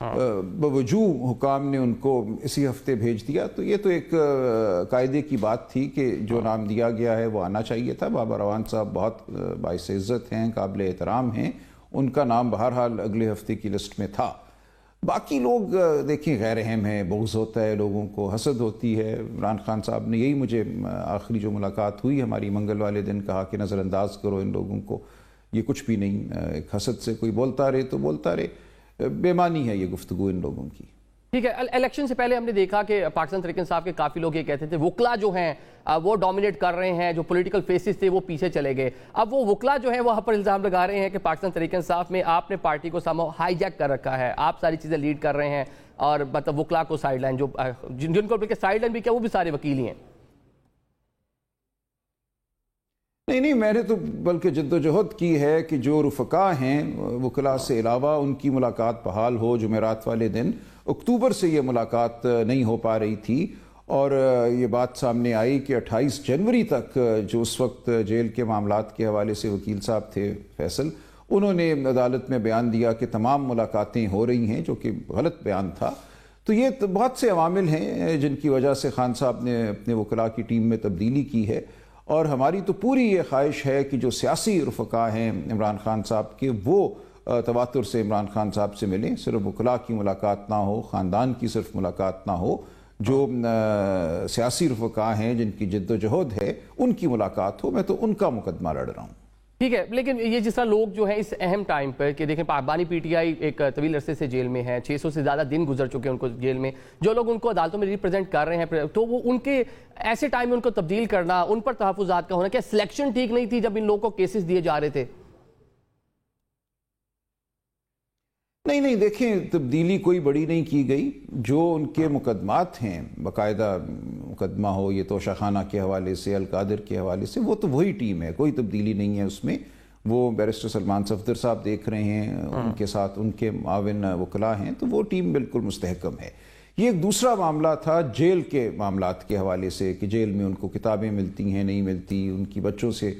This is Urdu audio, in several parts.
بوجوہ حکام نے ان کو اسی ہفتے بھیج دیا. تو یہ تو ایک قاعدے کی بات تھی کہ جو نام دیا گیا ہے وہ آنا چاہیے تھا. بابر اعوان صاحب بہت باعث عزت ہیں, قابل احترام ہیں, ان کا نام بہرحال اگلے ہفتے کی لسٹ میں تھا. باقی لوگ دیکھیں غیر اہم ہیں, بغض ہوتا ہے لوگوں کو, حسد ہوتی ہے. عمران خان صاحب نے یہی مجھے آخری جو ملاقات ہوئی ہماری منگل والے دن کہا کہ نظر انداز کرو ان لوگوں کو, یہ کچھ بھی نہیں, ایک حسد سے کوئی بولتا رہے تو بولتا رہے, بے معنی ہے یہ گفتگو ان لوگوں کی. ٹھیک ہے, الیکشن سے پہلے ہم نے دیکھا کہ پاکستان تحریک انصاف کے کافی لوگ یہ کہتے تھے وکلا جو ہیں وہ ڈومینیٹ کر رہے ہیں, جو پولیٹیکل فیسز تھے وہ پیچھے چلے گئے. اب وہ وکلا جو ہیں وہاں پر الزام لگا رہے ہیں کہ پاکستان تحریک انصاف میں آپ نے پارٹی کو ہائی جیک کر رکھا ہے, آپ ساری چیزیں لیڈ کر رہے ہیں, اور مطلب وکلا کو سائیڈ لائن, جو جن کو سائیڈ لائن بھی کیا وہ بھی سارے وکیل ہی ہیں. نہیں, میں نے تو بلکہ جدوجہد کی ہے کہ جو رفقا ہیں وکلا سے علاوہ ان کی ملاقات بحال ہو. جمعرات والے دن اکتوبر سے یہ ملاقات نہیں ہو پا رہی تھی, اور یہ بات سامنے آئی کہ 28 جنوری تک جو اس وقت جیل کے معاملات کے حوالے سے وکیل صاحب تھے فیصل, انہوں نے عدالت میں بیان دیا کہ تمام ملاقاتیں ہو رہی ہیں, جو کہ غلط بیان تھا. تو یہ بہت سے عوامل ہیں جن کی وجہ سے خان صاحب نے اپنے وکلاء کی ٹیم میں تبدیلی کی ہے, اور ہماری تو پوری یہ خواہش ہے کہ جو سیاسی رفقا ہیں عمران خان صاحب کے وہ تواتر سے عمران خان صاحب سے ملیں. صرف وکلاء کی ملاقات نہ ہو, خاندان کی صرف ملاقات نہ ہو, جو سیاسی رفقا ہیں جن کی جد و جہد ہے ان کی ملاقات ہو. میں تو ان کا مقدمہ لڑ رہا ہوں. ٹھیک ہے, لیکن یہ جس طرح لوگ جو ہیں اس اہم ٹائم پر کہ دیکھیں بانی پی ٹی آئی ایک طویل عرصے سے جیل میں ہے, 600 سے زیادہ دن گزر چکے ہیں ان کو جیل میں, جو لوگ ان کو عدالتوں میں ریپرزینٹ کر رہے ہیں, تو وہ ان کے ایسے ٹائم میں ان کو تبدیل کرنا, ان پر تحفظات کا ہونا, کیا سلیکشن ٹھیک نہیں تھی جب ان لوگوں کو کیسز دیے جا رہے تھے؟ نہیں, دیکھیں تبدیلی کوئی بڑی نہیں کی گئی. جو ان کے مقدمات ہیں, باقاعدہ مقدمہ ہو یہ توشہ خانہ کے حوالے سے, القادر کے حوالے سے, وہ تو وہی ٹیم ہے, کوئی تبدیلی نہیں ہے اس میں. وہ بیرسٹر سلمان صفدر صاحب دیکھ رہے ہیں, ان کے ساتھ ان کے معاون وکلاء ہیں, تو وہ ٹیم بالکل مستحکم ہے. یہ ایک دوسرا معاملہ تھا جیل کے معاملات کے حوالے سے کہ جیل میں ان کو کتابیں ملتی ہیں نہیں ملتی, ان کی بچوں سے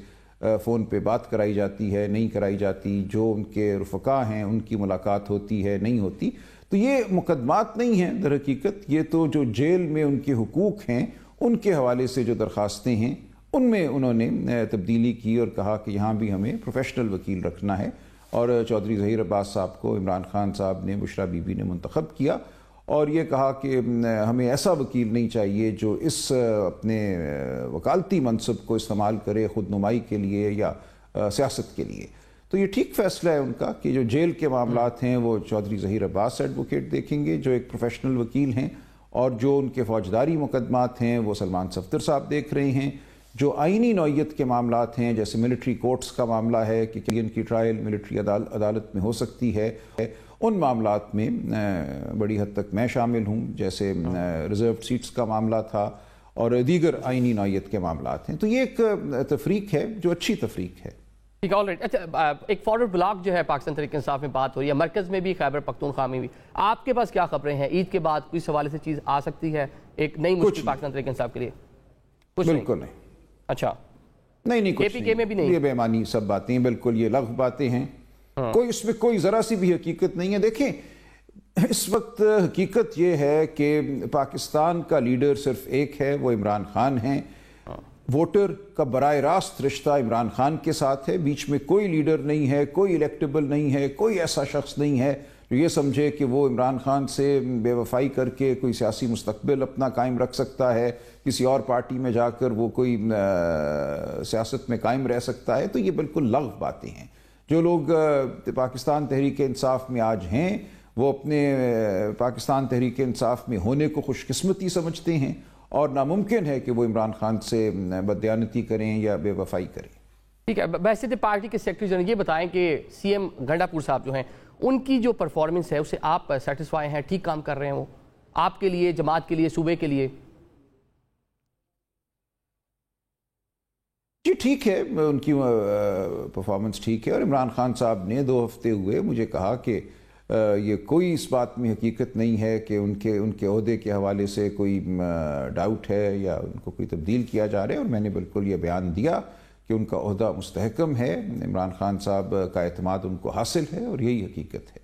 فون پہ بات کرائی جاتی ہے نہیں کرائی جاتی, جو ان کے رفقا ہیں ان کی ملاقات ہوتی ہے نہیں ہوتی. تو یہ مقدمات نہیں ہیں در حقیقت, یہ تو جو جیل میں ان کے حقوق ہیں ان کے حوالے سے جو درخواستیں ہیں ان میں انہوں نے تبدیلی کی, اور کہا کہ یہاں بھی ہمیں پروفیشنل وکیل رکھنا ہے. اور چودھری ظہیر عباس صاحب کو عمران خان صاحب نے, بشرا بی بی نے منتخب کیا, اور یہ کہا کہ ہمیں ایسا وکیل نہیں چاہیے جو اس اپنے وکالتی منصب کو استعمال کرے خود نمائی کے لیے یا سیاست کے لیے. تو یہ ٹھیک فیصلہ ہے ان کا کہ جو جیل کے معاملات ہیں وہ چودھری ظہیر عباس ایڈوکیٹ دیکھیں گے جو ایک پروفیشنل وکیل ہیں, اور جو ان کے فوجداری مقدمات ہیں وہ سلمان صفدر صاحب دیکھ رہے ہیں. جو آئینی نوعیت کے معاملات ہیں جیسے ملٹری کورٹس کا معاملہ ہے کہ کلین کی ٹرائل ملٹری عدالت میں ہو سکتی ہے, ان معاملات میں بڑی حد تک میں شامل ہوں, جیسے ریزروڈ سیٹس کا معاملہ تھا اور دیگر آئینی نوعیت کے معاملات ہیں. تو یہ ایک تفریق ہے جو اچھی تفریق ہے. ٹھیک ہے, آلرائٹ. اچھا, ایک فارورڈ بلاک جو ہے پاکستان تحریک انصاف میں بات ہو رہی ہے, مرکز میں بھی, خیبر پختونخوا میں بھی, آپ کے پاس کیا خبریں ہیں؟ عید کے بعد کوئی حوالے سے چیز آ سکتی ہے ایک نئی مشکل پاکستان تحریک انصاف کے لیے؟ بالکل نہیں. اچھا, نہیں کچھ APK میں بھی نہیں, یہ بے معنی سب باتیں, بالکل یہ لغو باتیں ہیں, کوئی اس میں کوئی ذرا سی بھی حقیقت نہیں ہے. دیکھیں اس وقت حقیقت یہ ہے کہ پاکستان کا لیڈر صرف ایک ہے, وہ عمران خان ہیں. ووٹر کا براہ راست رشتہ عمران خان کے ساتھ ہے, بیچ میں کوئی لیڈر نہیں ہے, کوئی الیکٹیبل نہیں ہے, کوئی ایسا شخص نہیں ہے جو یہ سمجھے کہ وہ عمران خان سے بے وفائی کر کے کوئی سیاسی مستقبل اپنا قائم رکھ سکتا ہے, کسی اور پارٹی میں جا کر وہ کوئی سیاست میں قائم رہ سکتا ہے. تو یہ بالکل لغو باتیں ہیں. جو لوگ پاکستان تحریک انصاف میں آج ہیں وہ اپنے پاکستان تحریک انصاف میں ہونے کو خوش قسمتی سمجھتے ہیں, اور ناممکن ہے کہ وہ عمران خان سے بددیانتی کریں یا بے وفائی کریں. ٹھیک ہے, بحیثیت پارٹی کے سیکرٹری جنرل یہ بتائیں کہ سی ایم گنڈا پور صاحب جو ہیں ان کی جو پرفارمنس ہے اسے آپ سیٹسفائی ہیں, ٹھیک کام کر رہے ہیں وہ آپ کے لیے, جماعت کے لیے, صوبے کے لیے؟ جی ٹھیک ہے, ان کی پرفارمنس ٹھیک ہے. اور عمران خان صاحب نے 2 ہفتے ہوئے مجھے کہا کہ یہ کوئی اس بات میں حقیقت نہیں ہے کہ ان کے عہدے کے حوالے سے کوئی ڈاؤٹ ہے یا ان کو کوئی تبدیل کیا جا رہا ہے, اور میں نے بالکل یہ بیان دیا کہ ان کا عہدہ مستحکم ہے. عمران خان صاحب کا اعتماد ان کو حاصل ہے, اور یہی حقیقت ہے.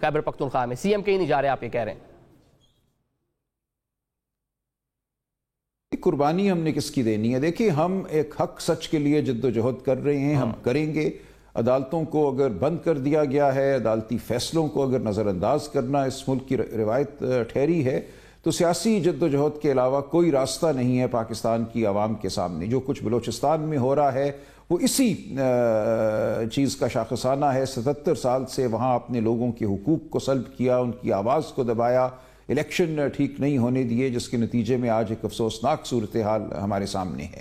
خیبر پختونخوا میں، سی ایم کہیں نہیں جا رہے، آپ یہ کہہ رہے ہیں؟ قربانی ہم نے کس کی دینی ہے؟ دیکھیں، ہم ایک حق سچ کے لیے جد و جہد کر رہے ہیں، ہم کریں گے۔ عدالتوں کو اگر بند کر دیا گیا ہے، عدالتی فیصلوں کو اگر نظر انداز کرنا اس ملک کی روایت ٹھہری ہے، تو سیاسی جد و جہد کے علاوہ کوئی راستہ نہیں ہے پاکستان کی عوام کے سامنے۔ جو کچھ بلوچستان میں ہو رہا ہے وہ اسی چیز کا شاخصانہ ہے۔ 77 سال سے وہاں اپنے لوگوں کے حقوق کو سلب کیا، ان کی آواز کو دبایا، الیکشن ٹھیک نہیں ہونے دیے، جس کے نتیجے میں آج ایک افسوسناک صورتحال ہمارے سامنے ہے۔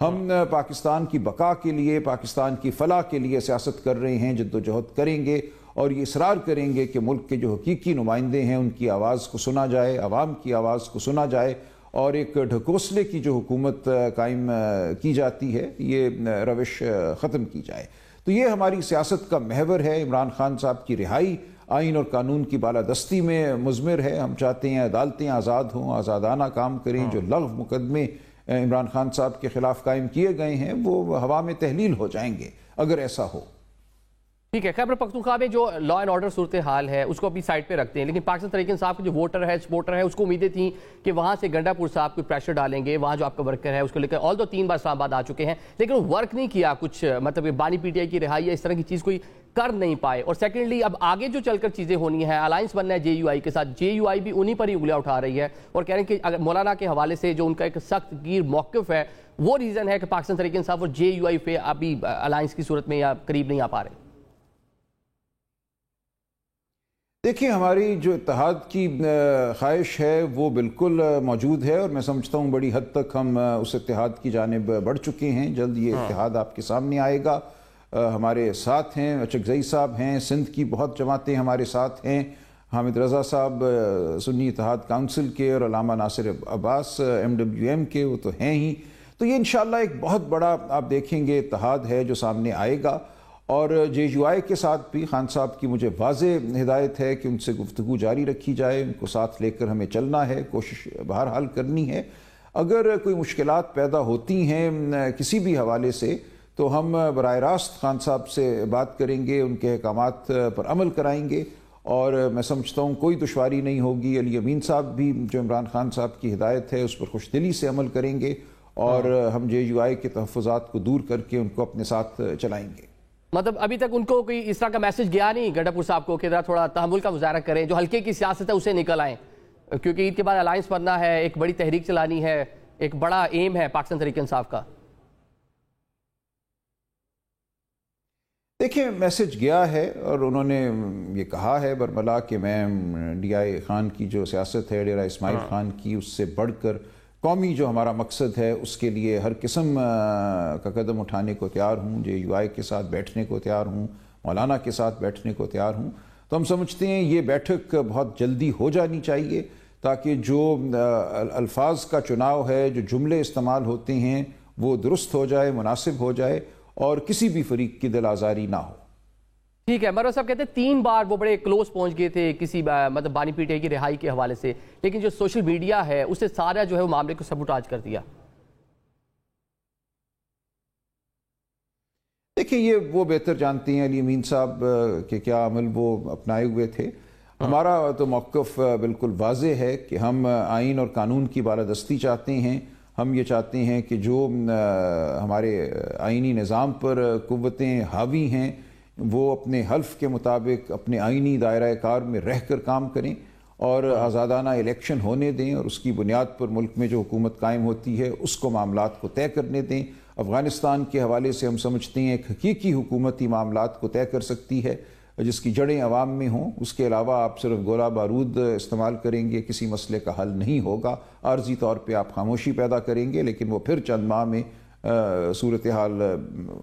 ہم پاکستان کی بقا کے لیے، پاکستان کی فلاح کے لیے سیاست کر رہے ہیں، جد و جہد کریں گے اور یہ اصرار کریں گے کہ ملک کے جو حقیقی نمائندے ہیں ان کی آواز کو سنا جائے، عوام کی آواز کو سنا جائے، اور ایک ڈھکوسلے کی جو حکومت قائم کی جاتی ہے یہ روش ختم کی جائے۔ تو یہ ہماری سیاست کا محور ہے۔ عمران خان صاحب کی رہائی آئین اور قانون کی بالادستی میں مضمر ہے۔ ہم چاہتے ہیں عدالتیں آزاد ہوں، آزادانہ کام کریں۔ جو لغو مقدمے عمران خان صاحب کے خلاف قائم کیے گئے ہیں وہ ہوا میں تحلیل ہو جائیں گے اگر ایسا ہو۔ ٹھیک ہے، خیبر پختونخوا میں جو لا اینڈ آرڈر صورتحال ہے اس کو اپنی سائڈ پہ رکھتے ہیں، لیکن پاکستان تحریک انصاف کے جو ووٹر ہے، سپورٹر ہے، اس کو امیدیں تھیں کہ وہاں سے گنڈا پور صاحب کوئی پریشر ڈالیں گے، وہاں جو آپ کا ورکر ہے اس کو لے کر آل دو 3 بار اسلام آباد آ چکے ہیں، لیکن وہ ورک نہیں کیا کچھ، مطلب کہ بانی پی ٹی آئی کی رہائی ہے، اس طرح کی چیز کوئی کر نہیں پائے۔ اور سیکنڈلی اب آگے جو چل کر چیزیں ہونی ہیں، الائنس بننا ہے جے یو آئی کے ساتھ، جے یو آئی بھی انہی پر ہی انگلیاں اٹھا رہی ہے اور کہہ رہے ہیں کہ اگر مولانا کے حوالے سے جو ان کا ایک سخت گیر موقف ہے وہ ریزن ہے کہ پاکستان تحریک انصاف اور جے یو آئی پہ ابھی الائنس کی صورت میں یا قریب نہیں آ پا رہے۔ دیکھیں، ہماری جو اتحاد کی خواہش ہے وہ بالکل موجود ہے، اور میں سمجھتا ہوں بڑی حد تک ہم اس اتحاد کی جانب بڑھ چکے ہیں۔ جلد یہ اتحاد آپ کے سامنے آئے گا۔ ہمارے ساتھ ہیں اچکزئی صاحب ہیں، سندھ کی بہت جماعتیں ہمارے ساتھ ہیں، حامد رضا صاحب سنی اتحاد کونسل کے، اور علامہ ناصر عباس MWM کے، وہ تو ہیں ہی۔ تو یہ انشاءاللہ ایک بہت بڑا آپ دیکھیں گے اتحاد ہے جو سامنے آئے گا۔ اور جے یو آئی کے ساتھ بھی خان صاحب کی مجھے واضح ہدایت ہے کہ ان سے گفتگو جاری رکھی جائے، ان کو ساتھ لے کر ہمیں چلنا ہے، کوشش بہرحال کرنی ہے۔ اگر کوئی مشکلات پیدا ہوتی ہیں کسی بھی حوالے سے تو ہم براہ راست خان صاحب سے بات کریں گے، ان کے احکامات پر عمل کرائیں گے، اور میں سمجھتا ہوں کوئی دشواری نہیں ہوگی۔ علی امین صاحب بھی جو عمران خان صاحب کی ہدایت ہے اس پر خوش دلی سے عمل کریں گے، اور ہم جے یو آئی کے تحفظات کو دور کر کے ان کو اپنے ساتھ چلائیں گے۔ مطلب ابھی تک ان کو کوئی اس طرح کا میسج گیا نہیں گنڈا پور صاحب کو کہ ذرا تھوڑا تحمل کا مظاہرہ کریں، جو ہلکے کی سیاست ہے اسے نکل آئیں، کیونکہ عید کے بعد الائنس بننا ہے، ایک بڑی تحریک چلانی ہے، ایک بڑا ایم ہے پاکستان تحریک انصاف کا؟ دیکھیں، میسج گیا ہے اور انہوں نے یہ کہا ہے برملا کہ میں ڈی آئی خان کی جو سیاست ہے، ڈیرہ اسماعیل خان کی، اس سے بڑھ کر قومی جو ہمارا مقصد ہے اس کے لیے ہر قسم کا قدم اٹھانے کو تیار ہوں، جے یو آئی کے ساتھ بیٹھنے کو تیار ہوں، مولانا کے ساتھ بیٹھنے کو تیار ہوں۔ تو ہم سمجھتے ہیں یہ بیٹھک بہت جلدی ہو جانی چاہیے، تاکہ جو الفاظ کا چناؤ ہے، جو جملے استعمال ہوتے ہیں وہ درست ہو جائے، مناسب ہو جائے، اور کسی بھی فریق کی دل آزاری نہ ہو۔ ٹھیک ہے، مروہ صاحب کہتے ہیں 3 بار وہ بڑے کلوز پہنچ گئے تھے کسی مطلب بانی پی ٹی آئی کی رہائی کے حوالے سے، لیکن جو سوشل میڈیا ہے اسے سارا جو ہے وہ معاملے کو سبوٹاج کر دیا۔ دیکھیں، یہ وہ بہتر جانتے ہیں علی امین صاحب کہ کیا عمل وہ اپنائے ہوئے تھے۔ ہمارا تو موقف بالکل واضح ہے کہ ہم آئین اور قانون کی بالادستی چاہتے ہیں۔ ہم یہ چاہتے ہیں کہ جو ہمارے آئینی نظام پر قوتیں حاوی ہیں وہ اپنے حلف کے مطابق اپنے آئینی دائرہ کار میں رہ کر کام کریں، اور آزادانہ الیکشن ہونے دیں، اور اس کی بنیاد پر ملک میں جو حکومت قائم ہوتی ہے اس کو معاملات کو طے کرنے دیں۔ افغانستان کے حوالے سے ہم سمجھتے ہیں ایک حقیقی حکومت ہی معاملات کو طے کر سکتی ہے جس کی جڑیں عوام میں ہوں۔ اس کے علاوہ آپ صرف گولہ بارود استعمال کریں گے کسی مسئلے کا حل نہیں ہوگا۔ عارضی طور پہ آپ خاموشی پیدا کریں گے، لیکن وہ پھر چند ماہ میں صورتحال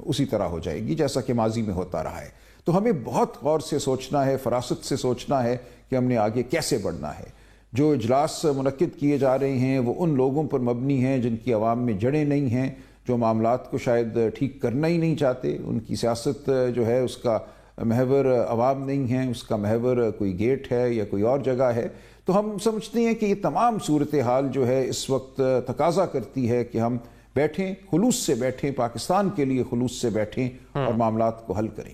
اسی طرح ہو جائے گی جیسا کہ ماضی میں ہوتا رہا ہے۔ تو ہمیں بہت غور سے سوچنا ہے، فراست سے سوچنا ہے کہ ہم نے آگے کیسے بڑھنا ہے۔ جو اجلاس منعقد کیے جا رہے ہیں وہ ان لوگوں پر مبنی ہیں جن کی عوام میں جڑیں نہیں ہیں، جو معاملات کو شاید ٹھیک کرنا ہی نہیں چاہتے۔ ان کی سیاست جو ہے اس کا محور عوام نہیں ہے، اس کا محور کوئی گیٹ ہے یا کوئی اور جگہ ہے۔ تو ہم سمجھتے ہیں کہ یہ تمام صورتحال جو ہے اس وقت تقاضا کرتی ہے کہ ہم بیٹھیں، خلوص سے بیٹھیں، پاکستان کے لیے خلوص سے بیٹھیں اور معاملات کو حل کریں۔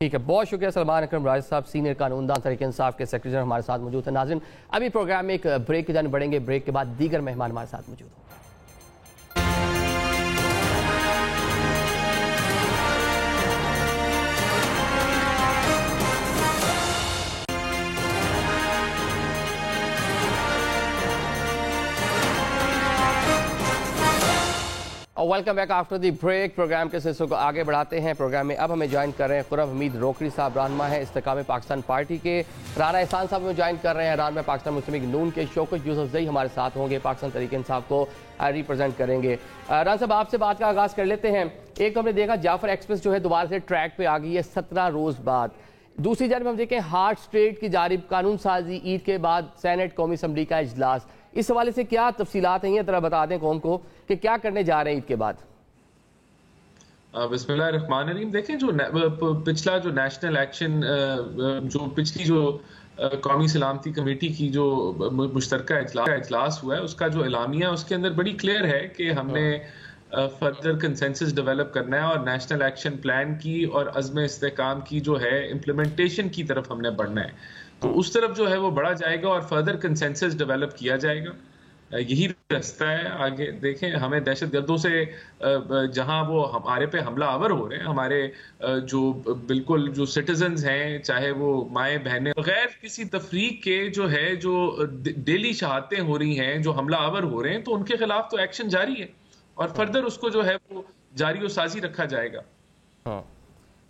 ٹھیک ہے، بہت شکریہ سلمان اکرم راج صاحب، سینئر قانون دان تحریک انصاف کے سیکرٹری جنرل ہمارے ساتھ موجود ہیں۔ ناظرین ابھی پروگرام میں ایک بریک کی جانب بڑھیں گے، بریک کے بعد دیگر مہمان ہمارے ساتھ موجود ہوں۔ Welcome back after the break. Programme کے سلسلے کو آگے بڑھاتے ہیں۔ پروگرام میں اب ہمیں جوائن کر رہے ہیں خرم حمید روکڑی صاحب، رہنما ہے استحکام پاکستان پارٹی کے۔ رانا احسان صاحب ہمیں جوائن کر رہے ہیں، رہنما پاکستان مسلم لیگ نون کے۔ شوکت یوسف زئی ہمارے ساتھ ہوں گے، پاکستان تحریک انصاف کو ریپرزینٹ کریں گے۔ رانا صاحب آپ سے بات کا آغاز کر لیتے ہیں۔ ایک تو ہم نے دیکھا جعفر ایکسپریس جو ہے دوبارہ سے ٹریک پہ آ گئی ہے 17 روز بعد۔ دوسری جانب ہم دیکھیں ہارٹ اسٹریٹ کی جانب قانون سازی، عید کے بعد سینٹ قومی اسمبلی کا اجلاس، اس حوالے سے کیا تفصیلات ہیں یہ ذرا بتا دیں قوم کو کہ کیا کرنے جا رہے ہیں عید کے بعد؟ بسم اللہ الرحمن الرحیم۔ دیکھیں جو پچھلا جو نیشنل ایکشن جو پچھلی جو قومی سلامتی کمیٹی کی جو مشترکہ اجلاس ہوا ہے، اس کا جو اعلامیہ اس کے اندر بڑی کلیئر ہے کہ ہم نے فردر کنسنسس ڈیولپ کرنا ہے اور نیشنل ایکشن پلان کی اور عزم استحکام کی جو ہے امپلیمنٹیشن کی طرف ہم نے بڑھنا ہے، تو اس طرف جو ہے وہ بڑھا جائے گا اور فردر کنسنسس ڈیولپ کیا جائے گا۔ یہی راستہ ہے آگے۔ دیکھیں ہمیں دہشت گردوں سے جہاں وہ ہمارے پہ حملہ آور ہو رہے ہیں، ہمارے جو بالکل جو سٹیزنز ہیں، چاہے وہ مائیں بہنیں، بغیر کسی تفریق کے جو ہے جو ڈیلی شہادتیں ہو رہی ہیں، جو حملہ آور ہو رہے ہیں، تو ان کے خلاف تو ایکشن جاری ہے اور فردر اس کو جو ہے وہ جاری و سازی رکھا جائے گا۔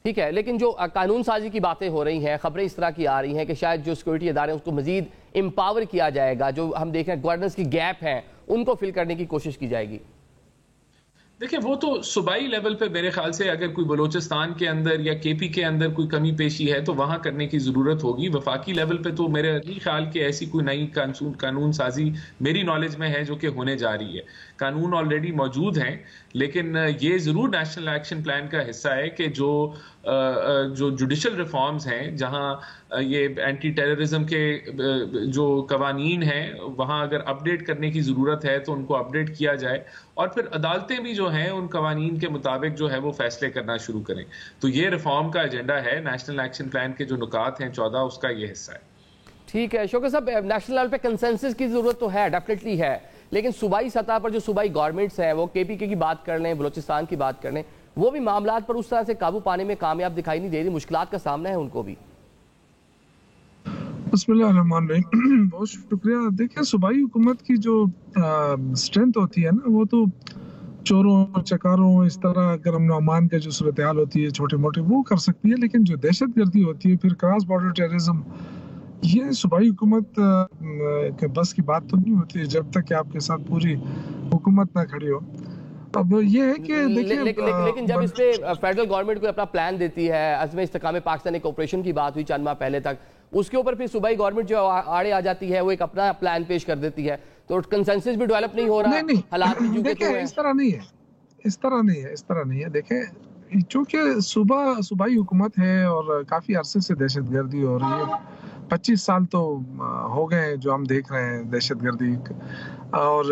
ٹھیک ہے، لیکن جو قانون سازی کی باتیں ہو رہی ہیں، خبریں اس طرح کی آ رہی ہیں کہ شاید جو سیکورٹی ادارے ہیں اس کو مزید امپاور کیا جائے گا، جو ہم دیکھ رہے ہیں گورننس کی گیپ ہیں ان کو فل کرنے کی کوشش کی جائے گی۔ دیکھیں وہ تو صوبائی لیول پہ میرے خیال سے اگر کوئی بلوچستان کے اندر یا کے پی کے اندر کوئی کمی پیشی ہے تو وہاں کرنے کی ضرورت ہوگی۔ وفاقی لیول پہ تو میرے نہیں خیال کہ ایسی کوئی نئی قانون سازی میری نالج میں ہے جو کہ ہونے جا رہی ہے۔ قانون آلریڈی موجود ہیں، لیکن یہ ضرور نیشنل ایکشن پلان کا حصہ ہے کہ جو جوڈیشل ریفارمز ہیں، جہاں یہ اینٹی ٹیررزم کے جو قوانین ہیں وہاں اگر اپڈیٹ کرنے کی ضرورت ہے تو ان کو اپڈیٹ کیا جائے، اور پھر عدالتیں بھی جو ہیں ان قوانین کے مطابق جو ہے وہ فیصلے کرنا شروع کریں۔ تو یہ ریفارم کا ایجنڈا ہے، نیشنل ایکشن پلان کے جو نکات ہیں 14 اس کا یہ حصہ ہے۔ ٹھیک ہے شوکت صاحب، نیشنل لیول پہ کنسنسس کی ضرورت تو ہے، ڈیفینیٹلی ہے، لیکن صوبائی سطح پر جو صوبائی گورنمنٹس ہیں وہ کے پی کے کی بات کر لیں، بلوچستان کی بات کر لیں، وہ بھی معاملات پر اس طرح سے قابو پانے میں کامیاب دکھائی نہیں دے رہی، مشکلات کا سامنا ہے ان کو بھی۔ بسم اللہ الرحمن الرحیم، بہت شکریہ۔ دیکھیں صوبائی حکومت کی جو اسٹرینتھ ہوتی ہے نا، وہ تو چوروں چکاروں اس طرح اگر امن و امان کا جو صورتحال ہوتی ہے چھوٹے موٹے وہ کر سکتی ہے، لیکن جو دہشت گردی ہوتی ہے پھر کراس بارڈر ٹیررزم، یہ صوبائی حکومت کے بس کی بات تو نہیں ہوتی جب تک کہ آپ کے ساتھ پوری حکومت نہ کھڑی ہو۔ اب یہ ہے کہ لیکن جب اس پہ فیڈرل گورنمنٹ کو اپنا پلان دیتی ہے، عزم استحکام پاکستان ایک آپریشن کی بات ہوئی چند ماہ پہلے تک، اس کے اوپر پھر صوبائی گورنمنٹ جو آڑے آ جاتی ہے وہ ایک اپنا پلان پیش کر دیتی ہے، تو کنسنسس بھی ڈیولپ نہیں ہو رہا، حالات بھی دیکھیں اس طرح نہیں ہے۔ دیکھیں چونکہ صوبائی حکومت ہے اور کافی عرصے سے دہشت گردی ہو رہی ہے، 25 سال تو ہو گئے جو ہم دیکھ رہے ہیں دہشت گردی، اور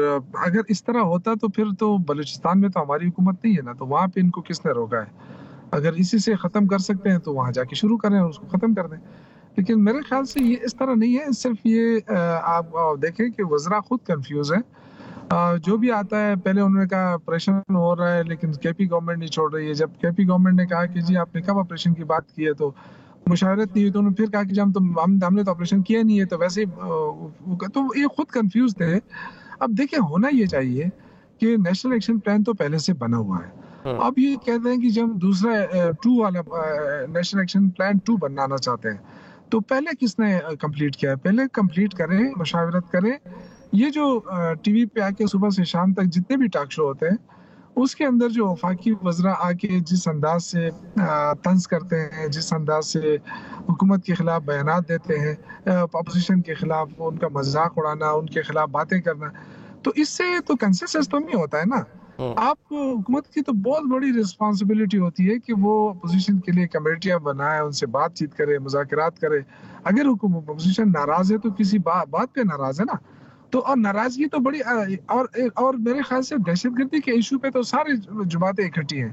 اگر اس طرح ہوتا تو پھر تو بلوچستان میں تو ہماری حکومت نہیں ہے نا، تو وہاں پہ ان کو کس نے روکا ہے؟ اگر اسی سے ختم کر سکتے ہیں تو وہاں جا کے شروع کریں اور اس کو ختم کر دیں، لیکن میرے خیال سے یہ اس طرح نہیں ہے۔ صرف یہ آپ دیکھیں کہ وزراء خود کنفیوز ہیں، جو بھی آتا ہے پہلے انہوں نے کہا آپریشن ہو رہا ہے لیکن کے پی گورنمنٹ نہیں چھوڑ رہی ہے، جب کے پی گورنمنٹ نے کہا کہ جی آپ نے کب آپریشن کی بات کی ہے تو مشاورت نہیں ہوئی، تو انہوں نے پھر کہا کہ جی ہم نے تو آپریشن کیا نہیں ہے، تو ویسے تو یہ خود کنفیوز تھے۔ اب دیکھیں ہونا یہ چاہیے کہ نیشنل ایکشن پلان تو پہلے سے بنا ہوا ہے، اب یہ کہتے ہیں کہ جب ہم دوسرا 2 والا نیشنل ایکشن پلان 2 بنانا چاہتے ہیں، تو پہلے کس نے کمپلیٹ کیا ہے؟ پہلے کمپلیٹ کریں، مشاورت کریں۔ یہ جو ٹی وی پہ آ کے صبح سے شام تک جتنے بھی ٹاک شو ہوتے ہیں اس کے اندر جو وفاقی وزراء آ کے جس انداز سے طنز کرتے ہیں، جس انداز سے حکومت کے خلاف بیانات دیتے ہیں، اپوزیشن کے خلاف ان کا مذاق اڑانا، ان کے خلاف باتیں کرنا، تو اس سے تو کنسنسس تو نہیں ہوتا ہے نا۔ آپ حکومت کی تو بہت بڑی رسپانسبلٹی ہوتی ہے کہ وہ اپوزیشن کے لیے کمیٹیاں بنائے، ان سے بات چیت کرے، مذاکرات کرے۔ اگر اپوزیشن ناراض ہے تو کسی بات پہ ناراض ہے نا، تو اور ناراضگی تو بڑی اور میرے خیال سے دہشت گردی کے ایشو پہ تو سارے جماعتیں اکٹھی ہیں۔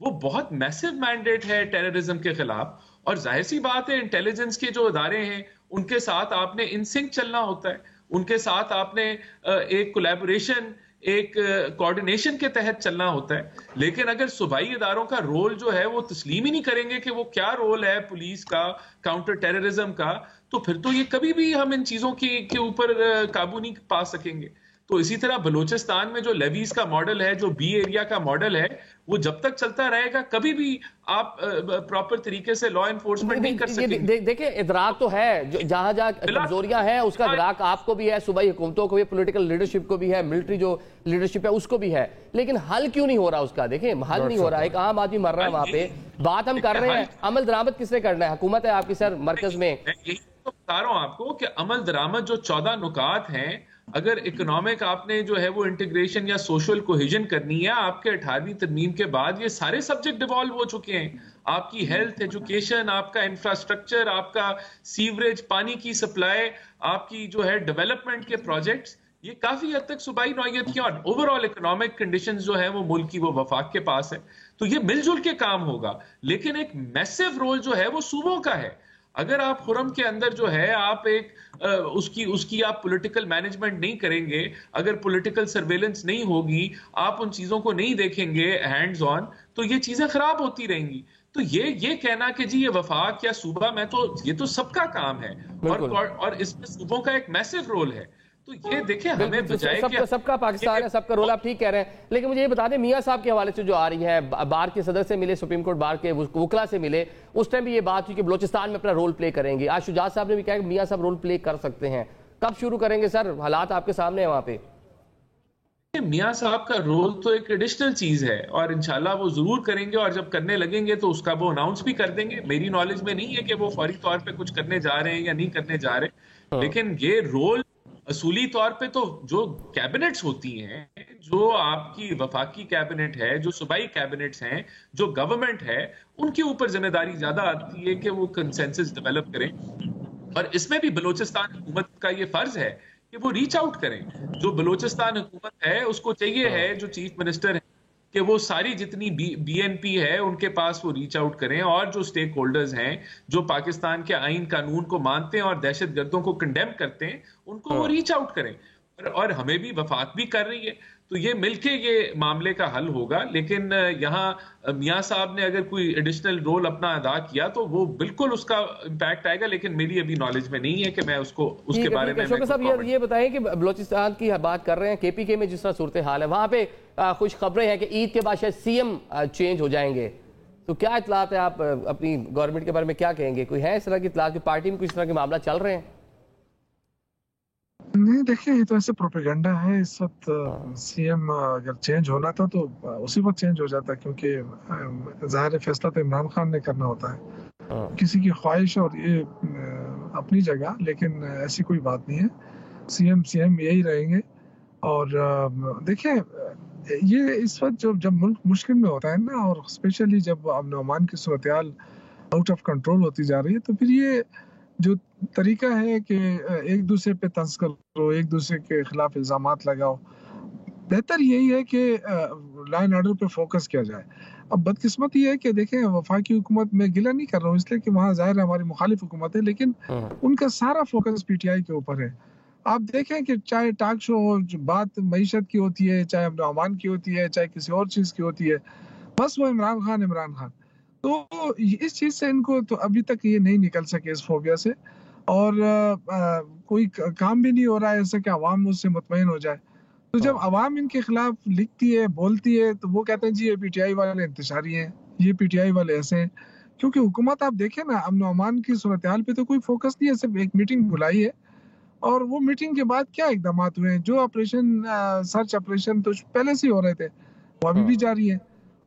وہ بہت میسو مینڈیٹ ہے ٹیررزم کے خلاف، اور ظاہر سی بات ہے انٹیلیجنس کے جو ادارے ہیں ان کے ساتھ آپ نے ان سنک چلنا ہوتا ہے، ان کے ساتھ آپ نے ایک کولیبوریشن، ایک کوارڈینیشن کے تحت چلنا ہوتا ہے. لیکن اگر صوبائی اداروں کا رول جو ہے وہ تسلیم ہی نہیں کریں گے کہ وہ کیا رول ہے پولیس کا، کاؤنٹر ٹیررزم کا، تو پھر تو یہ کبھی بھی ہم ان چیزوں کے اوپر قابو نہیں پا سکیں گے. تو اسی طرح بلوچستان میں جو لیویز کا ماڈل ہے، جو بی ایریا کا ماڈل ہے، وہ جب تک چلتا رہے گا کبھی بھی آپ پراپر طریقے سے لا انفورسمنٹ نہیں کر سکیں گے. دیکھیں ادراک تو ہے، جہاں جہاں کمزوریاں ہیں اس کا ادراک آپ کو بھی ہے، صوبائی حکومتوں کو بھی، پولیٹیکل لیڈرشپ کو بھی ہے، ملٹری جو لیڈرشپ ہے اس کو بھی ہے، لیکن حل کیوں نہیں ہو رہا اس کا؟ دیکھیں حل نہیں ہو رہا، ایک عام آدمی مر رہا ہے وہاں پہ. بات ہم کر رہے ہیں عمل درآمد کس نے کرنا ہے؟ حکومت ہے آپ کی سر مرکز میں. یہی تو بتا رہا ہوں آپ کو کہ عمل درآمد جو 14 نکات ہیں، اگر اکنامک آپ نے جو ہے وہ انٹیگریشن یا سوشل کوہیجن کرنی ہے، آپ کے 18ویں ترمیم کے بعد یہ سارے سبجیکٹ ڈیوالو ہو چکے ہیں. آپ کی ہیلتھ، ایجوکیشن، آپ کا انفراسٹرکچر، آپ کا سیوریج، پانی کی سپلائی، آپ کی جو ہے ڈیولپمنٹ کے پروجیکٹس، یہ کافی حد تک صوبائی نوعیت کی اور اوور آل اکنامک کنڈیشنز جو ہیں وہ ملک کی وہ وفاق کے پاس ہے. تو یہ مل جل کے کام ہوگا، لیکن ایک میسو رول جو ہے وہ صوبوں کا ہے. اگر آپ خرم کے اندر جو ہے آپ ایک اس کی آپ پولیٹیکل مینجمنٹ نہیں کریں گے، اگر پولیٹیکل سرویلنس نہیں ہوگی، آپ ان چیزوں کو نہیں دیکھیں گے ہینڈز آن، تو یہ چیزیں خراب ہوتی رہیں گی. تو یہ کہنا کہ جی یہ وفاق یا صوبہ میں، تو یہ تو سب کا کام ہے، اور اس میں صوبوں کا ایک میسو رول ہے. تو یہ دیکھیں ہمیں بجائے کہ سب کا پاکستان ہے، سب کا رول، آپ ٹھیک کہہ رہے ہیں. لیکن مجھے یہ بتا دیں میاں صاحب کے حوالے سے جو آ رہی ہے، بار کے صدر سے ملے، سپریم کورٹ بار کے وکلا سے ملے، اس ٹائم بھی یہ بات ہوئی کہ بلوچستان میں اپنا رول پلے کریں گے. آج شجاعت صاحب نے بھی کہا کہ میاں صاحب رول پلے کر سکتے ہیں. کب شروع کریں گے سر؟ حالات آپ کے سامنے ہیں وہاں پہ. میاں صاحب کا رول تو ایک ایڈیشنل چیز ہے، اور انشاءاللہ وہ ضرور کریں گے، اور جب کرنے لگیں گے تو اس کا وہ اناؤنس بھی کر دیں گے. میری نالج میں نہیں ہے کہ وہ فوری طور پہ کچھ کرنے جا رہے ہیں یا نہیں کرنے جا رہے، لیکن یہ رول اصولی طور پہ تو جو کیبنٹس ہوتی ہیں، جو آپ کی وفاقی کیبنٹ ہے، جو صوبائی کیبنٹس ہیں، جو گورنمنٹ ہے، ان کے اوپر ذمہ داری زیادہ آتی ہے کہ وہ کنسنسس ڈیولپ کریں. اور اس میں بھی بلوچستان حکومت کا یہ فرض ہے کہ وہ ریچ آؤٹ کریں. جو بلوچستان حکومت ہے اس کو چاہیے ہے، جو چیف منسٹر ہے، کہ وہ ساری جتنی بی این پی ہے ان کے پاس وہ ریچ آؤٹ کریں، اور جو سٹیک ہولڈرز ہیں جو پاکستان کے آئین قانون کو مانتے ہیں اور دہشت گردوں کو کنڈیم کرتے ہیں، ان کو وہ ریچ آؤٹ کریں. اور ہمیں بھی وفاق بھی کر رہی ہے، تو یہ مل کے یہ معاملے کا حل ہوگا. لیکن یہاں میاں صاحب نے اگر کوئی ایڈیشنل رول اپنا ادا کیا تو وہ بالکل اس کا امپیکٹ آئے گا، لیکن میری ابھی نالج میں نہیں ہے کہ میں اس کے بارے میں. شوکت صاحب یہ بتائیں کہ بلوچستان کی بات کر رہے ہیں، کے پی کے میں جس طرح صورتحال ہے وہاں پہ خوش خبریں ہیں کہ عید کے بعد شاید سی ایم چینج ہو جائیں گے، تو کیا اطلاعات ہیں؟ آپ اپنی گورنمنٹ کے بارے میں کیا کہیں گے؟ کوئی ہے اس طرح کی اطلاعات کہ پارٹی میں کچھ طرح کے معاملہ چل رہے ہیں؟ نہیں دیکھیں، یہ تو ایسے پروپیگنڈا ہے. اس وقت سی ایم اگر چینج ہونا تھا تو اسی وقت چینج ہو جاتا، کیونکہ ظاہر فیصلہ تو عمران خان نے کرنا ہوتا ہے. کسی کی خواہش اور یہ اپنی جگہ، لیکن ایسی کوئی بات نہیں ہے. سی ایم یہی رہیں گے. اور دیکھیں یہ اس وقت جب ملک مشکل میں ہوتا ہے نا، اور اسپیشلی جب امن و امان کی صورتحال آؤٹ آف کنٹرول ہوتی جا رہی ہے، تو پھر یہ جو طریقہ ہے کہ ایک دوسرے پہ طنز کرو، ایک دوسرے کے خلاف الزامات لگاؤ، بہتر یہی ہے کہ لا اینڈ آرڈر پہ فوکس کیا جائے. اب بدقسمت یہ ہے کہ دیکھیں وفاقی حکومت میں گلہ نہیں کر رہا ہوں اس لیے کہ وہاں ظاہر ہے ہماری مخالف حکومت ہے، لیکن ان کا سارا فوکس پی ٹی آئی کے اوپر ہے. آپ دیکھیں کہ چاہے ٹاک شو ہو، بات معیشت کی ہوتی ہے، چاہے امن و امان کی ہوتی ہے، چاہے کسی اور چیز کی ہوتی ہے، بس وہ عمران خان. تو اس چیز سے ان کو تو ابھی تک یہ نہیں نکل سکے اس فوبیا سے، اور کوئی کام بھی نہیں ہو رہا ہے ایسا کہ عوام اس سے مطمئن ہو جائے. تو جب عوام ان کے خلاف لکھتی ہے، بولتی ہے، تو وہ کہتے ہیں جی یہ پی ٹی آئی والے انتشاری ہیں، یہ پی ٹی آئی والے ایسے ہیں. کیونکہ حکومت آپ دیکھیں نا، امن و امان کی صورتحال پہ تو کوئی فوکس نہیں ہے، صرف ایک میٹنگ بلائی ہے، اور وہ میٹنگ کے بعد کیا اقدامات ہوئے ہیں؟ جو آپریشن سرچ آپریشن تو پہلے سے ہو رہے تھے وہ ابھی بھی جاری ہے.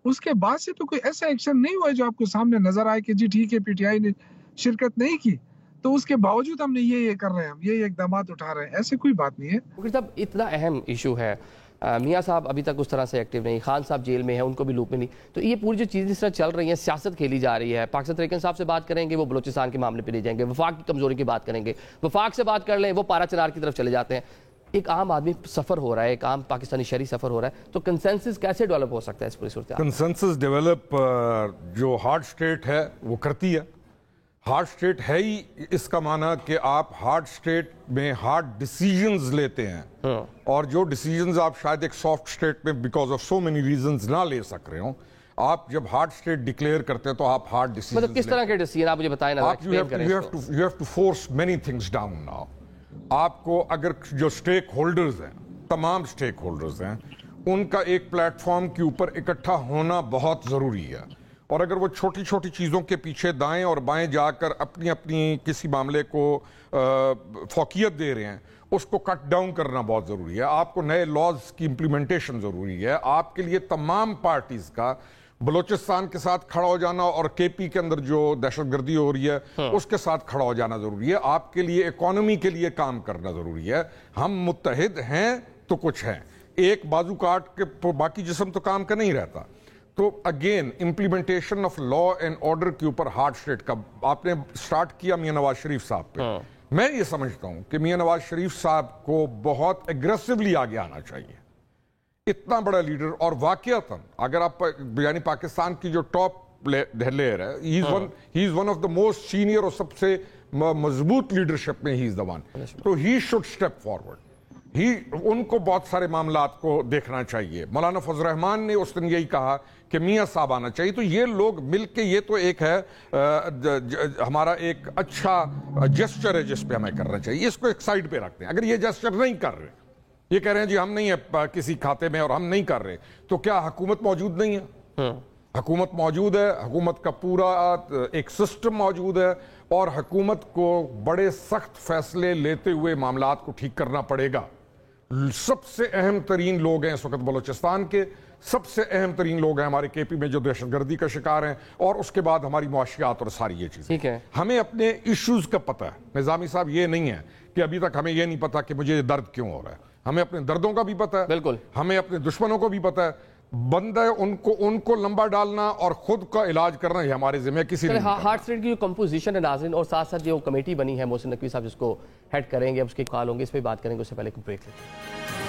اس کے بعد سے تو کوئی ایسا ایکشن نہیں ہوا ہے جو آپ کو سامنے نظر آئے کہ جی ٹھیک ہے پی ٹی آئی نے شرکت نہیں کی، تو اس کے باوجود ہم نے یہ کر رہے ہیں، ہم یہ اقدامات اٹھا رہے ہیں. ایسی کوئی بات نہیں ہے. صاحب اتنا اہم ایشو ہے، میاں صاحب ابھی تک اس طرح سے ایکٹیو نہیں، خان صاحب جیل میں ہیں، ان کو بھی لوپ میں نہیں، تو یہ پوری جو چیزیں اس طرح چل رہی ہیں، سیاست کھیلی جا رہی ہے. پاکستان تحریک صاحب سے بات کریں گے، وہ بلوچستان کے معاملے پہ لے جائیں گے، وفاق کی کمزوری کی بات کریں گے، وفاق سے بات کر لیں وہ پارا چنار کی طرف چلے جاتے ہیں. ایک عام آدمی سفر ہو رہا ہے, ایک عام پاکستانی شہری سفر ہو رہا ہے, تو کنسنسس کیسے ڈیولپ ہو سکتا ہے اس پوری صورتحال؟ کنسنسس ڈیولپ جو ہارڈ اسٹیٹ ہے وہ کرتی ہے. ہارڈ اسٹیٹ ہے ہی اس کا معنی کہ آپ ہارڈ اسٹیٹ میں ہارڈ ڈیسیژنز لیتے ہیں, اور جو ڈیسیژنز آپ شاید ایک سافٹ اسٹیٹ میں because of so many reasons نہ لے سک رہے ہوں, آپ جب ہارڈ اسٹیٹ ڈکلیئر کرتے ہیں تو آپ ہارڈ ڈیسیژنز مطلب کس طرح کے ڈیسیژن آپ مجھے بتائیں نا, ایکسپلین کریں. you have to force many things down now. آپ کو اگر جو سٹیک ہولڈرز ہیں, تمام سٹیک ہولڈرز ہیں, ان کا ایک پلیٹ فارم کے اوپر اکٹھا ہونا بہت ضروری ہے, اور اگر وہ چھوٹی چھوٹی چیزوں کے پیچھے دائیں اور بائیں جا کر اپنی اپنی کسی معاملے کو فوقیت دے رہے ہیں, اس کو کٹ ڈاؤن کرنا بہت ضروری ہے. آپ کو نئے لاز کی امپلیمنٹیشن ضروری ہے. آپ کے لیے تمام پارٹیز کا بلوچستان کے ساتھ کھڑا ہو جانا اور کے پی کے اندر جو دہشت گردی ہو رہی ہے اس کے ساتھ کھڑا ہو جانا ضروری ہے. آپ کے لیے اکانومی کے لیے کام کرنا ضروری ہے. ہم متحد ہیں تو کچھ ہیں, ایک بازو کاٹ کے باقی جسم تو کام کا نہیں رہتا. تو again implementation of law and order کے اوپر ہارڈ اسٹیٹ کا آپ نے سٹارٹ کیا میاں نواز شریف صاحب پہ. میں یہ سمجھتا ہوں کہ میاں نواز شریف صاحب کو بہت ایگریسولی آگے آنا چاہیے. اتنا بڑا لیڈر, اور واقعتاً اگر آپ یعنی پاکستان کی جو ٹاپ لیئر ہے, he is one of the most senior اور سب سے مضبوط لیڈرشپ میں ہی از دا ون, تو ہی شوڈ اسٹیپ فارورڈ. ان کو بہت سارے معاملات کو دیکھنا چاہیے. مولانا فضل الرحمان نے اس دن یہی کہا کہ میاں صاحب آنا چاہیے. تو یہ لوگ مل کے, یہ تو ایک ہے ہمارا ایک اچھا جسچر ہے جس پہ ہمیں کرنا چاہیے. اس کو ایک سائڈ پہ رکھتے ہیں. اگر یہ جسچر نہیں کر رہے, یہ کہہ رہے ہیں جی ہم نہیں ہے کسی کھاتے میں اور ہم نہیں کر رہے, تو کیا حکومت موجود نہیں ہے؟ حکومت موجود ہے. حکومت کا پورا ایک سسٹم موجود ہے, اور حکومت کو بڑے سخت فیصلے لیتے ہوئے معاملات کو ٹھیک کرنا پڑے گا. سب سے اہم ترین لوگ ہیں اس وقت بلوچستان کے, سب سے اہم ترین لوگ ہیں ہمارے کے پی میں جو دہشت گردی کا شکار ہیں, اور اس کے بعد ہماری معاشیات اور ساری یہ چیزیں. ہمیں اپنے ایشوز کا پتہ ہے نظامی صاحب. یہ نہیں ہے کہ ابھی تک ہمیں یہ نہیں پتا کہ مجھے درد کیوں ہو رہا ہے. ہمیں اپنے دردوں کا بھی پتہ ہے, بالکل, ہمیں اپنے دشمنوں کو بھی پتہ ہے. بندہ ان کو لمبا ڈالنا اور خود کا علاج کرنا یہ ہمارے ذمہ کسی نے. ہارڈ اسٹیٹ کی جو کمپوزیشن ہے ناظرین, اور ساتھ ساتھ جو کمیٹی بنی ہے محسن نقوی صاحب جس کو ہیڈ کریں گے, اس کے کال ہوں گے, اس پہ بات کریں گے. اس سے پہلے ایک بریک لیتے ہیں.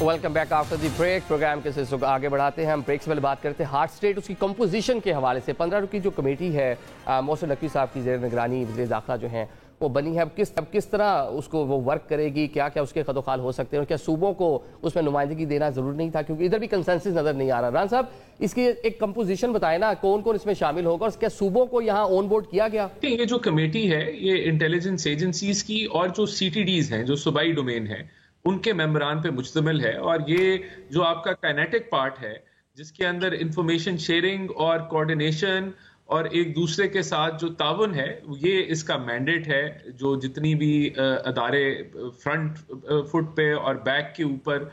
Welcome back after the break. Programme کے سلسلے آگے بڑھاتے ہیں. ہم بریک سے پہلے بات کرتے ہیں ہارڈ اسٹیٹ, اس کی کمپوزیشن کے حوالے سے. 15 رکنی جو کمیٹی ہے محسن نقوی صاحب کی زیر نگرانی وزیر داخلہ جو ہیں وہ بنی ہے, اب کس طرح اس کو وہ ورک کرے گی, کیا کیا اس کے خد و خال ہو سکتے ہیں, اور کیا صوبوں کو اس میں نمائندگی دینا ضروری نہیں تھا, کیونکہ ادھر بھی کنسنسس نظر نہیں آ رہا. ران صاحب اس کی ایک کمپوزیشن بتائیں نا, کون کون اس میں شامل ہوگا, اور کیا صوبوں کو یہاں آن بورڈ کیا گیا؟ یہ جو کمیٹی ہے یہ انٹیلیجنس ایجنسیز کی اور جو سی ٹی ڈیز ہیں جو صوبائی ڈومین ہے ان کے ممبران پہ مشتمل ہے. اور یہ جو آپ کا کائنیٹک پارٹ ہے جس کے اندر انفارمیشن شیئرنگ اور کوارڈینیشن اور ایک دوسرے کے ساتھ جو تعاون ہے, یہ اس کا مینڈیٹ ہے. جو جتنی بھی ادارے فرنٹ فٹ پہ اور بیک کے اوپر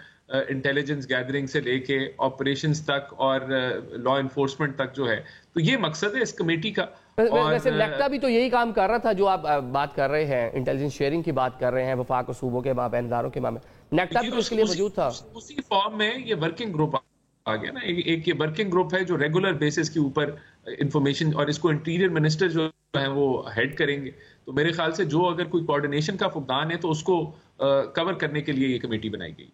انٹیلیجنس گیدرنگ سے لے کے آپریشنز تک اور لا انفورسمنٹ تک جو ہے, تو یہ مقصد ہے اس کمیٹی کا. ویسے نیکٹا بھی تو یہی کام کر رہا تھا جو آپ بات کر رہے ہیں, انٹیلیجنس شیئرنگ کی بات کر رہے ہیں وفاق اور صوبوں کے مابین, اداروں کے مابین. نیکٹا بھی تو اس کے لیے موجود تھا. اسی فارم میں یہ ورکنگ گروپ آ گیا نا. ایک یہ ورکنگ گروپ ہے جو ریگولر بیسس کے اوپر انفارمیشن, اور اس کو انٹیریئر منسٹر جو ہیں وہ ہیڈ کریں گے. تو میرے خیال سے جو اگر کوئی کوارڈینیشن کا فقدان ہے تو اس کو کور کرنے کے لیے یہ کمیٹی بنائی گئی.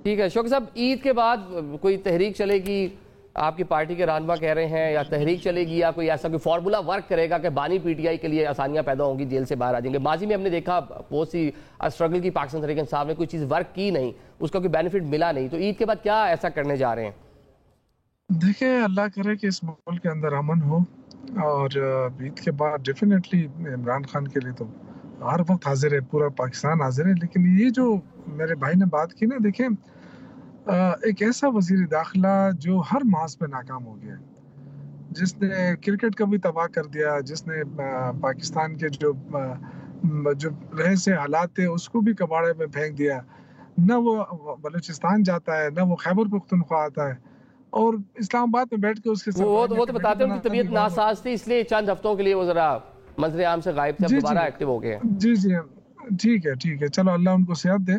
ٹھیک ہے شوقی صاحب, عید کے بعد کوئی تحریک چلے گی, آپ کی پارٹی کے رہنما کہہ رہے ہیں, یا تحریک چلے گی یا کوئی ایسا کوئی فارمولا ورک کرے گا کہ بانی پی ٹی آئی کے لیے آسانیاں پیدا ہوں گی, جیل سے باہر آ جائیں گے؟ ماضی میں ہم نے دیکھا بہت سی اسٹرگل کی پاکستان تحریک انصاف نے, کوئی چیز ورک کی نہیں, اس کا کوئی بینیفٹ ملا نہیں. تو عید کے بعد کیا ایسا کرنے جا رہے ہیں؟ دیکھیں, اللہ کرے کہ اس ملک کے اندر امن ہو, اور عید کے بعد ڈیفینیٹلی عمران خان کے لیے تو ہر وقت حاضر ہے, پورا پاکستان حاضر ہے. لیکن یہ جو میرے بھائی نے بات کی نا, دیکھیں ایک ایسا وزیر داخلہ جو ہر محاذ پہ ناکام ہو گیا, جس نے کرکٹ کا بھی تباہ کر دیا, جس نے پاکستان کے جو رہے سے حالات تھے اس کو بھی کباڑے میں پھینک دیا. نہ وہ بلوچستان جاتا ہے, نہ وہ خیبر پختونخوا آتا ہے, اور اسلام آباد میں بیٹھ کے اس کے وہ تو بتاتے ہیں ان کی طبیعت ناساز تھی، اس لیے چند ہفتوں کے لیے وہ ذرا منظر عام سے غائب تھے، اب دوبارہ ایکٹیو ہو گئے ہیں۔ جی ٹھیک ہے، چلو اللہ ان کو صحت دے۔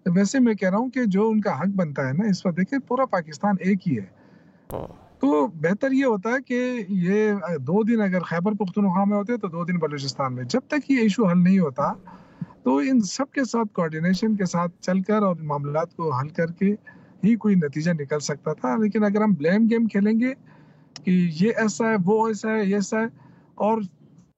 ویسے میں کہہ رہا ہوں کہ جو ان کا حق بنتا ہے نا، اس وقت دیکھیں پورا پاکستان ایک ہی ہے، تو بہتر یہ ہوتا ہے کہ یہ 2 دن اگر خیبر پختونخوا میں ہوتے تو 2 دن بلوچستان میں، جب تک یہ ایشو حل نہیں ہوتا تو ان سب کے ساتھ کوارڈینیشن کے ساتھ چل کر اور معاملات کو حل کر کے ہی کوئی نتیجہ نکل سکتا تھا۔ لیکن اگر ہم بلیم گیم کھیلیں گے کہ یہ ایسا ہے، وہ ایسا ہے، یہ ایسا ہے، اور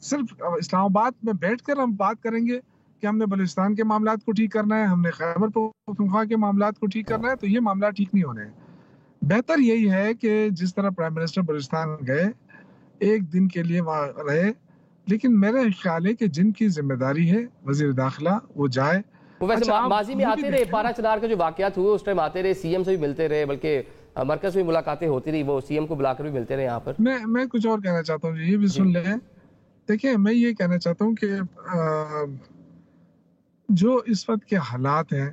صرف اسلام آباد میں بیٹھ کر ہم بات کریں گے کہ ہم نے بلوچستان کے معاملات کو ٹھیک کرنا ہے، ہم نے خیبر پختونخوا کے معاملات کو ٹھیک کرنا ہے، تو یہ معاملات ٹھیک نہیں ہونے ہیں۔ بہتر یہی ہے کہ جس طرح پرائم منسٹر بلوچستان گئے، 1 دن کے لیے وہاں رہے، لیکن میرے خیال ہے کہ جن کی ذمہ داری ہے وزیر داخلہ وہ جائے۔ وہ ویسے ماضی میں آتے رہے، پارا چنار کا جو واقعات ہوئے اس ٹائم آتے رہے، سی ایم سے بھی ملتے رہے، بلکہ مرکز میں ملاقاتیں ہوتی رہی، وہ سی ایم کو بلا کر بھی ملتے رہے یہاں پر۔ میں کچھ اور کہنا چاہتا ہوں، یہ بھی سن لیں۔ دیکھیں میں یہ کہنا چاہتا ہوں کہ جو اس وقت کے حالات ہیں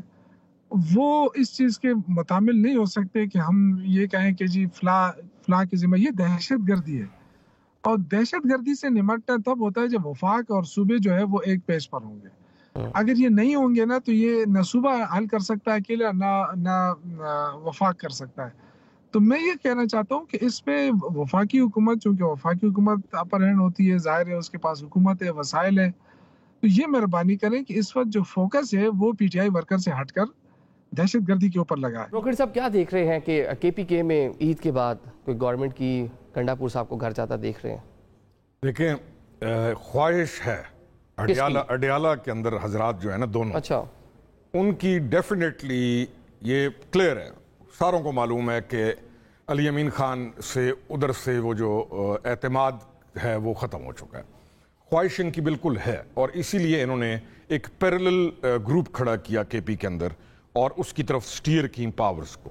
وہ اس چیز کے متعامل نہیں ہو سکتے کہ ہم یہ کہیں کہ جی فلاں کی ذمہ، یہ دہشت گردی ہے، اور دہشت گردی سے نمٹنا تب ہوتا ہے جب وفاق اور صوبے جو ہے وہ ایک پیج پر ہوں گے۔ اگر یہ نہیں ہوں گے نا تو یہ نہ صوبہ حل کر سکتا ہے اکیلا، نہ وفاق کر سکتا ہے۔ تو میں یہ کہنا چاہتا ہوں کہ اس پہ وفاقی حکومت، چونکہ وفاقی حکومت اپر ہینڈ ہوتی ہے، ظاہر ہے اس کے پاس حکومت ہے، وسائل ہے، تو یہ مہربانی کریں کہ اس وقت جو فوکس ہے وہ پی ٹی آئی ورکر سے ہٹ کر دہشت گردی کے اوپر لگا ہے۔ روکڑ صاحب کیا دیکھ رہے ہیں کہ کے پی کے میں عید کے بعد کوئی گورنمنٹ کی گنڈا پور صاحب کو گھر جاتا دیکھ رہے ہیں؟ دیکھیں خواہش ہے اڈیالہ کے اندر حضرات جو ہے نا دونوں، اچھا، ان کی ڈیفینیٹلی یہ کلیئر ہے، ساروں کو معلوم ہے کہ علی امین خان سے ادھر سے وہ جو اعتماد ہے وہ ختم ہو چکا ہے۔ خواہش ان کی بالکل ہے، اور اسی لیے انہوں نے ایک پیرلل گروپ کھڑا کیا کے پی کے اندر اور اس کی طرف سٹیئر کی پاورز کو۔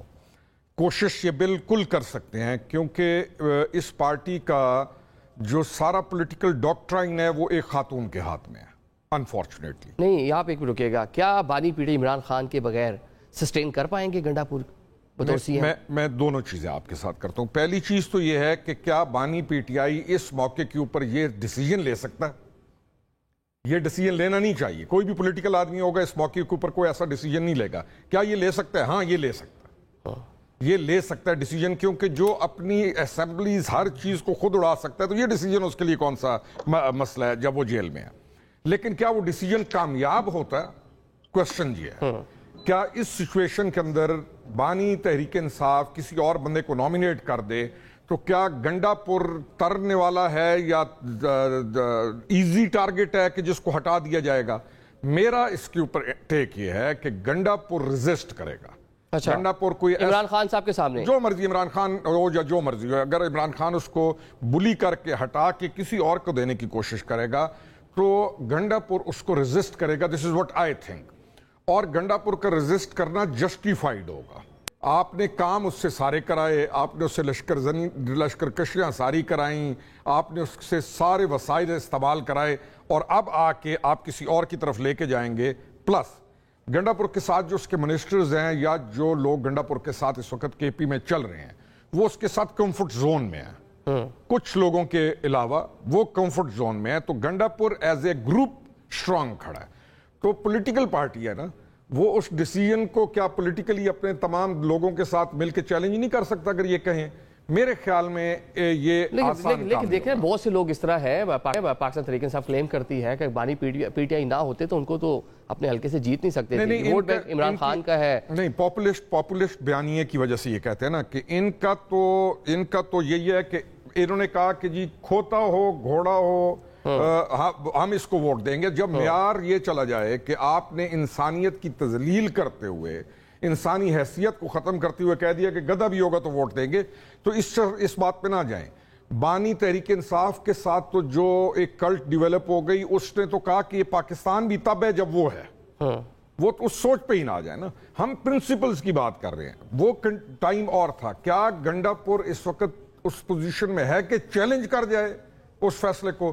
کوشش یہ بالکل کر سکتے ہیں کیونکہ اس پارٹی کا جو سارا پولیٹیکل ڈاکٹرائن ہے وہ ایک خاتون کے ہاتھ میں ہے، انفارچونیٹلی۔ نہیں، یہاں پہ ایک رکے گا، کیا بانی پیڑھی عمران خان کے بغیر سسٹین کر پائیں گے گنڈا پور بطور سی ایم؟ میں دونوں چیزیں آپ کے ساتھ کرتا ہوں۔ پہلی چیز تو یہ ہے کہ کیا بانی پی ٹی آئی اس موقع کے اوپر یہ ڈیسیجن لے سکتا ہے؟ یہ ڈیسیجن لینا نہیں چاہیے، کوئی بھی پولیٹیکل آدمی ہوگا اس موقع کے اوپر کوئی ایسا ڈیسیجن نہیں لے گا۔ کیا یہ لے سکتا ہے؟ ہاں یہ لے سکتا ہے، یہ لے سکتا ہے ڈیسیجن، کیونکہ جو اپنی اسمبلیز ہر چیز کو خود اڑا سکتا ہے تو یہ ڈیسیجن اس کے لیے کون سا مسئلہ ہے جب وہ جیل میں ہے۔ لیکن کیا وہ ڈیسیجن کامیاب ہوتا ہے؟ کوشچن یہ ہے۔ کیا اس سچویشن کے اندر بانی تحریک انصاف کسی اور بندے کو نامینیٹ کر دے تو کیا گنڈا پور ترنے والا ہے یا ایزی ٹارگٹ ہے کہ جس کو ہٹا دیا جائے گا؟ میرا اس کے اوپر ٹیک یہ ہے کہ گنڈا پور ریزسٹ کرے گا۔ اچھا، گنڈا پور کوئی عمران خان صاحب کے سامنے جو مرضی عمران خان ہو یا جو مرضی ہو، اگر عمران خان اس کو بلی کر کے ہٹا کے کسی اور کو دینے کی کوشش کرے گا تو گنڈا پور اس کو ریزسٹ کرے گا۔ دس از واٹ آئی تھنک، اور گنڈا پور کا ریزسٹ کرنا جسٹیفائیڈ ہوگا۔ آپ نے کام اس سے سارے کرائے، آپ نے اس سے لشکر کشیاں ساری کرائیں، آپ نے اس سے سارے وسائل استعمال کرائے، اور اب آ کے آپ کسی اور کی طرف لے کے جائیں گے۔ پلس گنڈا پور کے ساتھ جو اس کے منسٹرز ہیں یا جو لوگ گنڈا پور کے ساتھ اس وقت کے پی میں چل رہے ہیں وہ اس کے ساتھ کمفرٹ زون میں ہیں، کچھ لوگوں کے علاوہ وہ کمفرٹ زون میں ہے، تو گنڈا پور ایز اے گروپ سٹرانگ کھڑا ہے۔ تو پولیٹیکل پارٹی ہے نا، وہ اس ڈیسیجن کو کیا پولیٹیکلی اپنے تمام لوگوں کے ساتھ مل کے چیلنج نہیں کر سکتا؟ اگر یہ کہیں میرے خیال میں یہ آسان لیکن دیکھیں بہت سے لوگ اس طرح ہے، پاکستان تحریک انصاف کلیم کرتی ہے کہ بانی پی ٹی آئی نہ ہوتے تو ان کو تو اپنے حلقے سے جیت نہیں سکتے تھے، ووٹ بینک عمران خان کا ہے۔ نہیں، پاپولسٹ بیانیے کی وجہ سے یہ کہتے ہیں نا کہ ان کا تو یہی ہے کہ انہوں نے کہا کہ جی کھوتا ہو گھوڑا ہو ہم اس کو ووٹ دیں گے۔ جب معیار یہ چلا جائے کہ آپ نے انسانیت کی تذلیل کرتے ہوئے، انسانی حیثیت کو ختم کرتے ہوئے کہہ دیا کہ گدھا بھی ہوگا تو ووٹ دیں گے، تو اس بات پہ نہ جائیں۔ بانی تحریک انصاف کے ساتھ تو جو ایک کلٹ ڈیولپ ہو گئی، اس نے تو کہا کہ یہ پاکستان بھی تب ہے جب وہ ہے، وہ تو اس سوچ پہ ہی نہ آ جائے نا۔ ہم پرنسپلز کی بات کر رہے ہیں، وہ ٹائم اور تھا۔ کیا گنڈا پور اس وقت اس پوزیشن میں ہے کہ چیلنج کر جائے اس فیصلے کو؟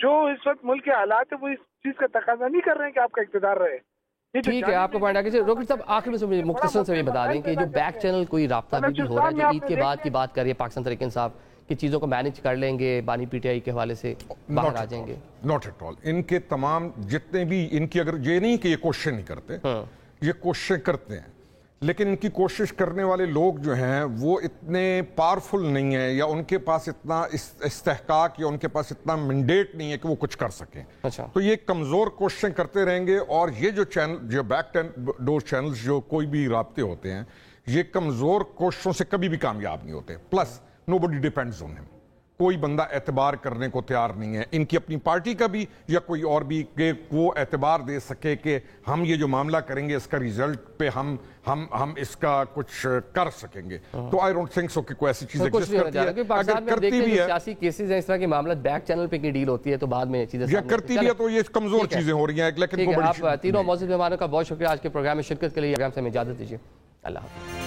جو اس وقت ملک کے حالات ہے وہ اس چیز کا تقاضا نہیں کر رہے ہیں کہ آپ کا اقتدار رہے. ٹھیک ہے، آپ کا پوائنٹ آگے. روکٹ صاحب آخر میں مجھے مختصر سے یہ بتا دیں کہ جو بیک چینل کوئی رابطہ بھی ہو رہا ہے، جو عید کے بعد کی بات کر رہی ہے پاکستان تحریک انصاف کہ چیزوں کو مینج کر لیں گے، بانی پی ٹی آئی کے حوالے سے باہر آ جائیں گے؟ Not at all. ان کے تمام جتنے بھی ان کی، اگر یہ نہیں کہ یہ کوششیں نہیں کرتے، یہ کوششیں کرتے ہیں، لیکن ان کی کوشش کرنے والے لوگ جو ہیں وہ اتنے پاورفل نہیں ہیں، یا ان کے پاس اتنا استحقاق یا ان کے پاس اتنا مینڈیٹ نہیں ہے کہ وہ کچھ کر سکیں. تو یہ کمزور کوششیں کرتے رہیں گے، اور یہ جو چینل، جو بیک ڈور چینلز، جو کوئی بھی رابطے ہوتے ہیں، یہ کمزور کوششوں سے کبھی بھی کامیاب نہیں ہوتے. Plus nobody depends on him. کوئی بندہ اعتبار کرنے کو تیار نہیں ہے، ان کی اپنی پارٹی کا بھی یا کوئی اور بھی، کہ وہ اعتبار دے سکے کہ ہم یہ جو معاملہ کریں گے اس کا ریزلٹ پہ ہم اس کا کچھ کر سکیں گے. تو آئی ڈونٹ تھنک سو کہ کوئی ایسی چیز ایگزسٹ کرتی ہے. اگر کرتی بھی ہے، سیاسی کیسز ہیں اس طرح کے معاملات بیک چینل پہ کی ڈیل ہوتی ہے تو بعد میں چیزیں یا کرتی بھی ہے تو یہ کمزور چیزیں ہو رہی ہیں. لیکن آپ تینوں معزز مہمانوں کا بہت شکریہ آج کے پروگرام میں شرکت کے لیے. پروگرام سے ہمیں اجازت دیجیے. اللہ حافظ.